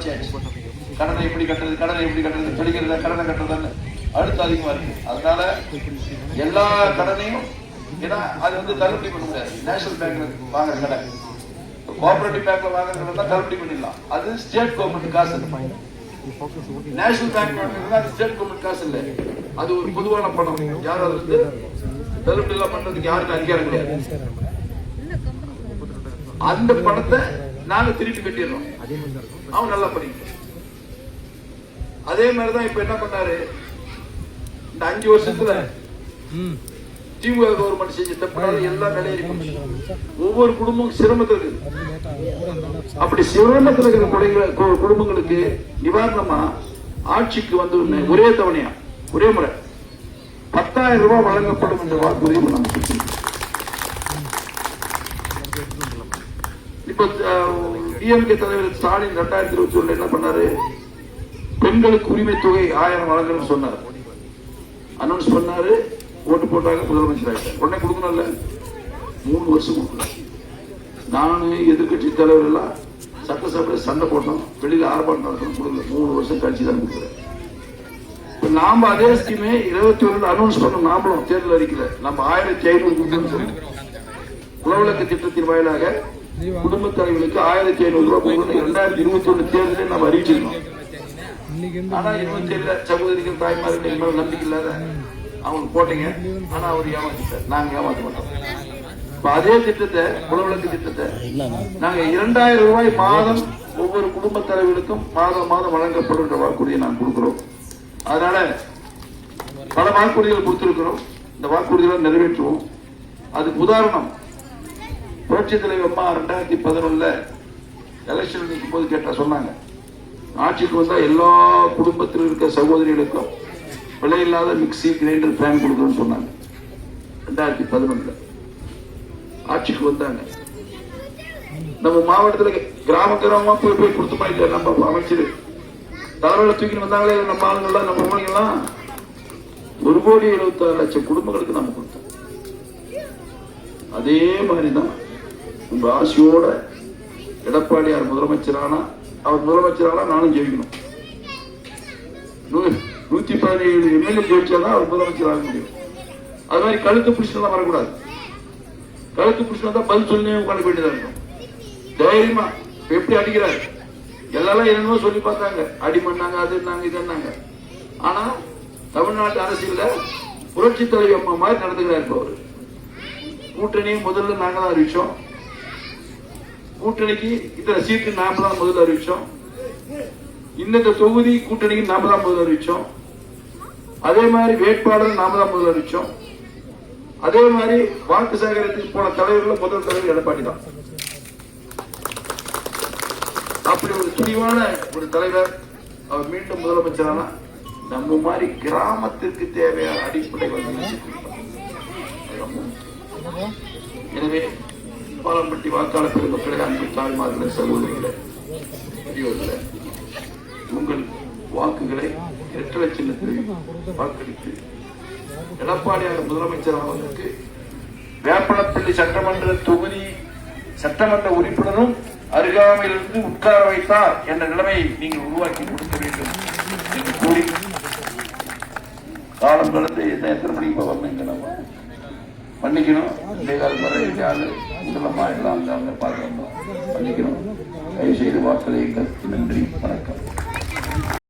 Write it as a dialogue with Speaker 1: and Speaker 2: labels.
Speaker 1: ஜாஸ்தி ஆயிடுச்சு. கடனை எப்படி கட்டுறது படிக்கிறத கடனை கட்டுறதுன்னு அடுத்து அதிகமா இருக்கு. அதனால எல்லா கடனையும் ஏன்னா அது தள்ளுபடி பண்ண முடியாது. நேஷனல் பேங்க்ல வாங்குற கடன், கோஆபரேட்டிவ் பேங்க்ல வாங்குற கடன் தள்ளுபடி பண்ணிடலாம். அது ஸ்டேட் கவர்மெண்ட் காசு. நேஷனல் பேங்க் வாங்குறதுனா அது ஸ்டேட் கவர்மெண்ட் காசு இல்லை, அது ஒரு பொதுவான பணம். யாரும் அது தள்ளுபடி எல்லாம் பண்றதுக்கு யாருக்கும் அதிகாரம் கிடையாது. அந்த பணத்தை நாங்க திருப்பி கட்டிடுறோம், அவன் நல்லா படிக்கணும். அதே மாதிரிதான் இப்ப என்ன பண்ணாரு, இந்த 5 வருஷத்துல திமுக கவர்மெண்ட் செஞ்ச தப்புனால எல்லாம் நிலையேறி ஒவ்வொரு குடும்பம் சிரமத்தில் இருக்கு. அப்படி சிரமத்தில் இருக்கிற குடும்பங்களுக்கு நிவாரணமா ஆட்சிக்கு வந்து ஒரே தவணையா ஒரே முறை 10,000 ரூபாய் வழங்கப்படும் என்ற வாக்குறுதி நமக்கு. இப்ப டிஎம்கே தலைவர் ஸ்டாலின் 2021 என்ன பண்ணாரு, பெண்களுக்கு உரிமை தொகை 1000 வழங்கணும்னு சொன்னார், அனௌன்ஸ் பண்ணாரு. ஓட்டு போட்டாங்க, முதலமைச்சர் ஆயிட்டார். உடனே கொடுக்கணும்ல, 3 வருஷம் கொடுக்கல. நானு எதிர்கட்சி தலைவர் எல்லாம் சட்டசபையில சண்டை போட்டோம், வெளியில ஆர்ப்பாட்டம் நடத்தணும், கொடுக்கல. 3 வருஷம் கழிச்சு தான் கொடுக்குறேன். இப்ப நாம அதே ஸ்கீமே 21 அனௌன்ஸ் பண்ணோம். நாமளும் தேர்தல் அறிக்கல நம்ம 1500 கொடுக்கணும்னு சொன்னோம். உழவிலக்கு திட்டத்தின் வாயிலாக குடும்ப தலைவர்களுக்கு 1500 ரூபாய் கொடுக்கணும். 2021 தேர்தலில் நம்ம அறிவிச்சிருக்கோம். ஆனா 27 சகோதரிகள் தாய்மார்கள் மேல நம்பிக்கை இல்லாத அவங்க போட்டீங்க. ஆனா அவர் ஏமாத்திட்டார், நாங்க ஏமாத்த மாட்டோம். அதே திட்டத்தை, உழவிலக்கு திட்டத்தை நாங்க 2000 ரூபாய் மாதம் ஒவ்வொரு குடும்ப தலைவர்களுக்கும் மாதம் மாதம் வழங்கப்படும் வாக்குறுதியை நாங்கள் கொடுக்கிறோம். அதனால பல வாக்குறுதிகள் கொடுத்திருக்கிறோம். இந்த வாக்குறுதிகளை நிறைவேற்றுவோம். அதுக்கு உதாரணம் புரட்சி தலைவர் அம்மா 2011 எலெக்ஷன் நிற்கும் போது கேட்டா சொன்னாங்க, ஆட்சிக்கு வந்தா எல்லா குடும்பத்தில் இருக்க சகோதரிகளுக்கும் விலையில்லாத மிக்சி கிரைண்டர் ஃபேன் கொடுக்கணும்னு சொன்னாங்க. 2011 ஆட்சிக்கு வந்தாங்க. நம்ம மாவட்டத்தில் கிராமமா போய் கொடுத்துமா இல்ல, நம்ம அமைச்சர் தலைவரை தூக்கி வந்தாங்களே நம்ம ஆளுங்கள்லாம், நம்ம ஊழியெல்லாம் 1,76,00,000 குடும்பங்களுக்கு நம்ம கொடுத்தோம். அதே மாதிரிதான் உங்க ஆசையோட எடப்பாடியார் முதலமைச்சரானா, அவர் முதலமைச்சரானா நானும் ஜெயிக்கணும். 117 எம்எல்ஏ ஜெயிச்சாதான் அவர் முதலமைச்சர் ஆக முடியும். அது மாதிரி கழுத்து பிடிச்சா வரக்கூடாது. கழுத்து பிடிச்சா தான் பதில் சொல்லி உட்காந்து வேண்டியதா இருக்கும். தைரியமா எப்படி அடிக்கிறாரு எல்லாரும் என்னமோ சொல்லி பார்த்தாங்க, அடி பண்ணாங்க, அது இருந்தாங்க, இது இருந்தாங்க. ஆனா தமிழ்நாட்டு அரசியல புரட்சி தலைவி அம்மா மாதிரி நடந்துக்கிறாரு. அவரு கூட்டணியை முதல்ல நாங்க தான் அறிவிச்சோம். கூட்டணிக்கு இத்தனை சீட்டு நாம தான் முதல்ல அறிவிச்சோம். இந்த தொகுதி கூட்டணிக்கு நாம தான் முதல்ல அறிவிச்சோம். அதே மாதிரி வேட்பாளர் நாம தான் முதல்ல அறிவிச்சோம். அதே மாதிரி வாக்கு சேகரத்துக்கு போன தலைவர்கள் முதல் தலைவர் எடப்பாடி தான். அப்படி ஒரு துணிவான ஒரு தலைவர் அவர் மீண்டும் முதலமைச்சரான நம்ம மாதிரி கிராமத்திற்கு தேவையான அடிப்படை எனவே பாலம்பட்டி வாக்காளர் பெருமக்களை, அன்பு தாய்மார்களே, சகோதரிகளே, பெரியோர்களே, உங்கள் வாக்குகளை இரட்டை சின்னத்தில் வாக்களித்து எடப்பாடியார் முதலமைச்சர் அவர்களுக்கு வேப்பனப்பள்ளி சட்டமன்ற தொகுதி சட்டமன்ற உறுப்பினரும் அருகாமையிலிருந்து உட்கார வைத்தார் என்ற நிலைமை நீங்கள் உருவாக்கி கொடுக்க வேண்டும் என்று கூறி, காலம் கடந்து எத்தனை மணிக்கு வந்தீங்க, நம்ம பண்ணிக்கணும். இந்த காலம் வர யாரு முதலமா எல்லாம் பார்க்கணும், பண்ணிக்கணும். தயவு செய்து வாக்களியுங்கள். நன்றி.